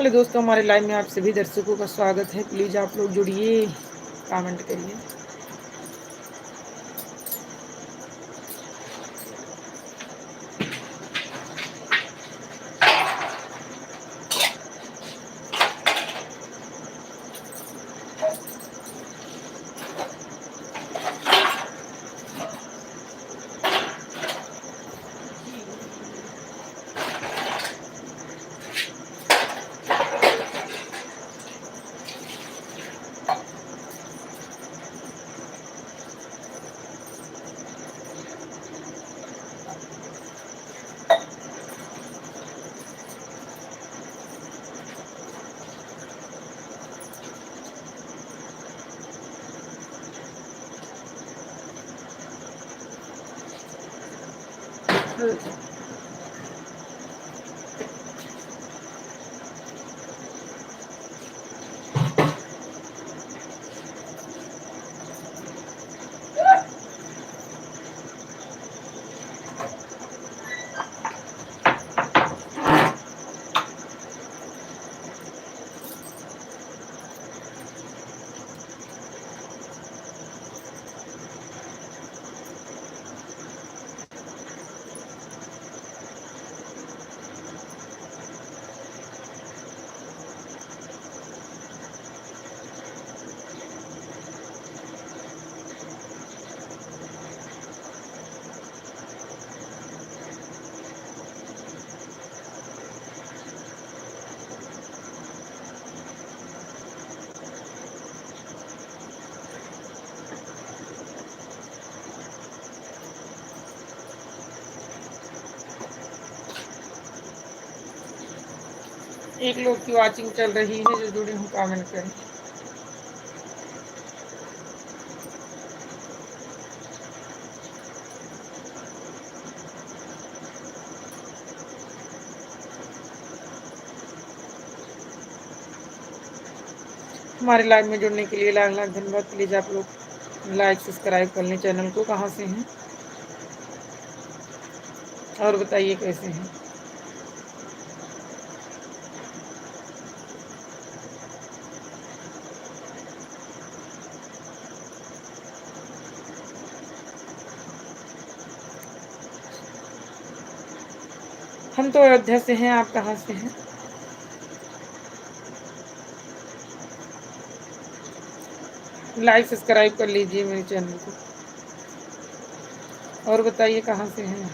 Hello दोस्तों, हमारे live में आप सभी दर्शकों का स्वागत है। प्लीज़ आप लोग जुड़िए, कमेंट करिए। एक लोग की वॉचिंग चल रही है, जो जुड़े हूँ कमेंट करें। हमारे लाइव में जुड़ने के लिए लाख लाख धन्यवाद। प्लीज़ आप लोग लाइक सब्सक्राइब कर लें चैनल को। कहाँ से हैं और बताइए कैसे हैं। हम तो अयोध्या से हैं, आप कहाँ से हैं। लाइक सब्सक्राइब कर लीजिए मेरे चैनल को और बताइए कहाँ से हैं।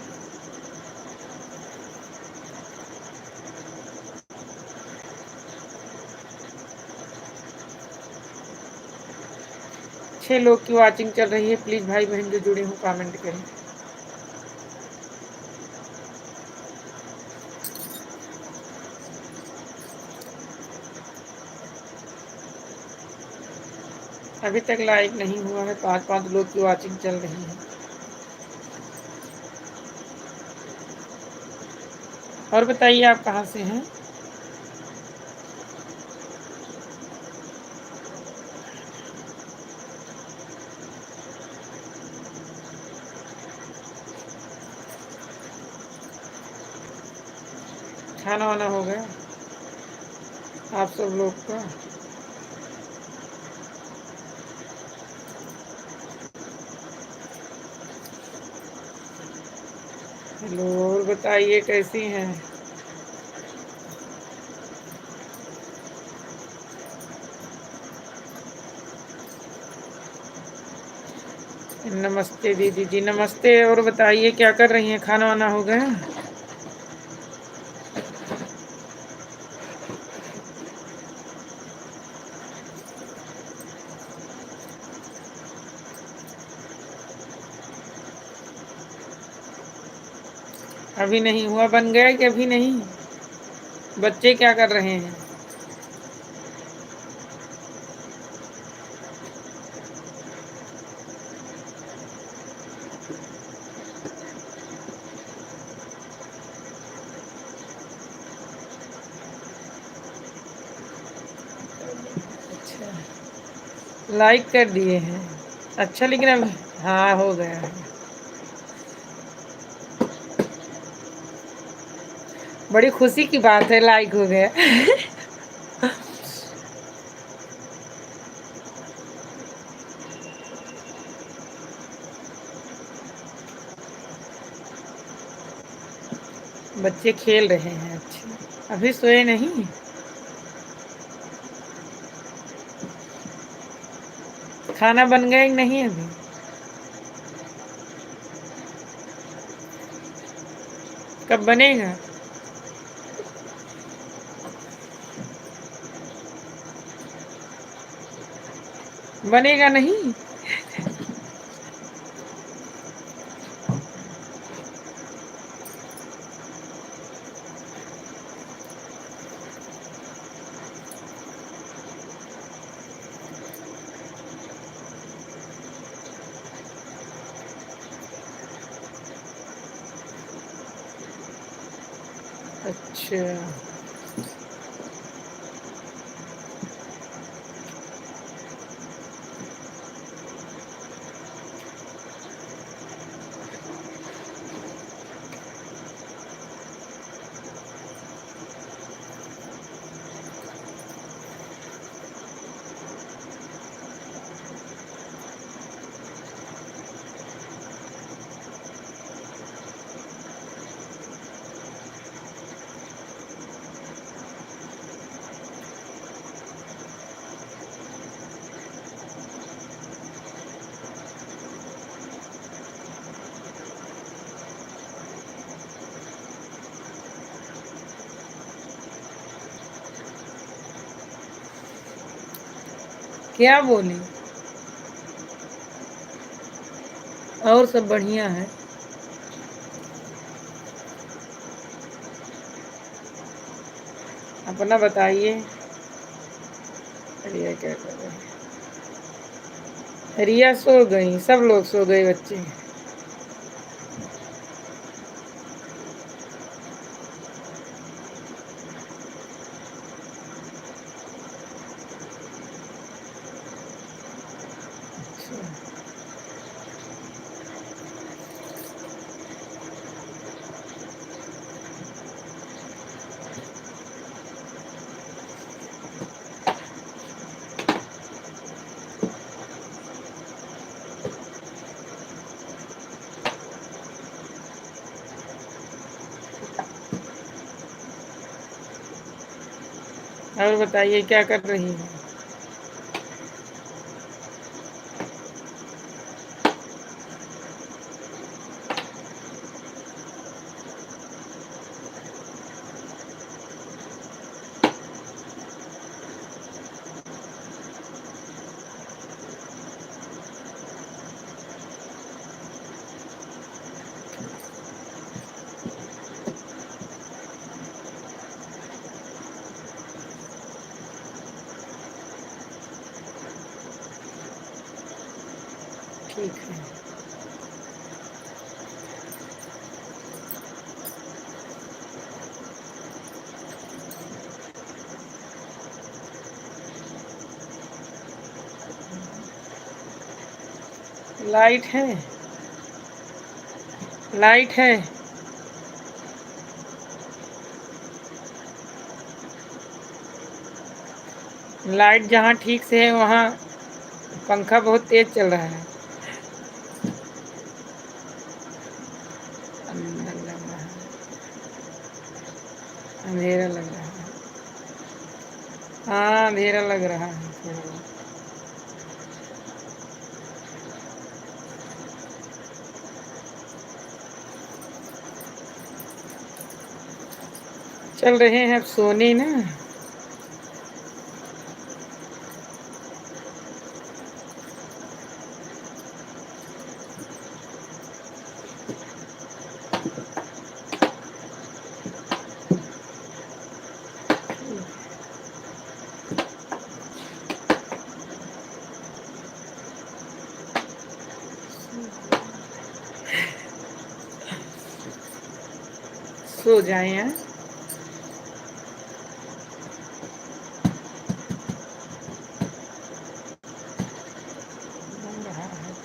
छह लोग की वॉचिंग चल रही है। प्लीज़ भाई बहन जो जुड़े हों कमेंट करें। अभी तक लाइक नहीं हुआ है। 5-5 लोग की वॉचिंग चल रही है। और बताइए आप कहाँ से हैं। खाना वाना हो गया आप सब लोग का। हेलो, और बताइए कैसी हैं। नमस्ते दीदी जी, नमस्ते। और बताइए क्या कर रही हैं, खाना वाना हो गया। अभी नहीं हुआ, बन गया कि अभी नहीं। बच्चे क्या कर रहे हैं। अच्छा, लाइक कर दिए हैं। अच्छा, लेकिन अब हाँ हो गया है। बड़ी खुशी की बात है, लाइक हो गया। बच्चे खेल रहे हैं। अच्छे, अभी सोए नहीं? खाना बन गया कि नहीं अभी? कब बनेगा? बनेगा नहीं? अच्छा, क्या बोली? और सब बढ़िया है। अपना बताइए। रिया क्या कर रहे हैं? रिया सो गई, सब लोग सो गए बच्चे। अच्छा, और बताइए क्या कर रही है? ठीक है। लाइट है? लाइट है? लाइट जहाँ ठीक से है वहाँ पंखा बहुत तेज चल रहा है। अंदर लग रहा है, अंधेरा लग रहा है। हाँ, अंधेरा लग रहा है थोड़ा बहुत। चल रहे हैं अब सोने ना। सो जाए हैं। बन रहा है।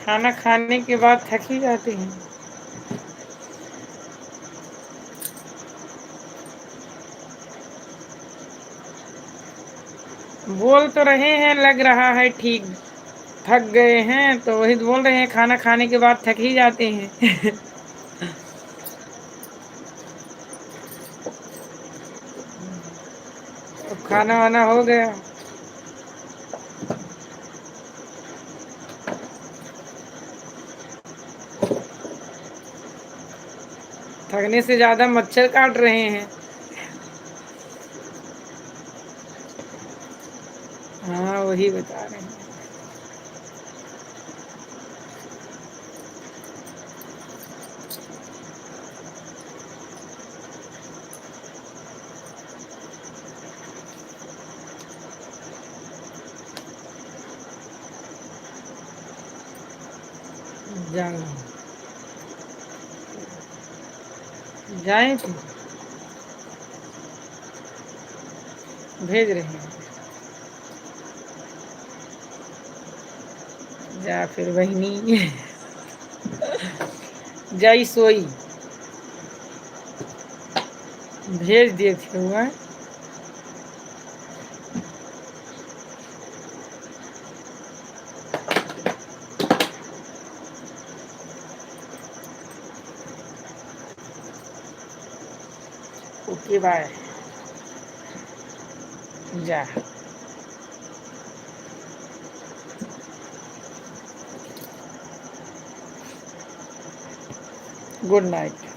खाना खाने के बाद थक ही जाते हैं। बोल तो रहे हैं, लग रहा है ठीक। थक गए हैं तो वही तो बोल रहे हैं, खाना खाने के बाद थक ही जाते हैं। अब खाना वाना हो गया। थकने से ज्यादा मच्छर काट रहे हैं। हाँ, वही बता रहे हैं। जाए जाए थे, भेज रहे हैं। जा फिर बहनी। जाई सोई। भेज दिए थे हुआ। Okay bye. जा। Good night.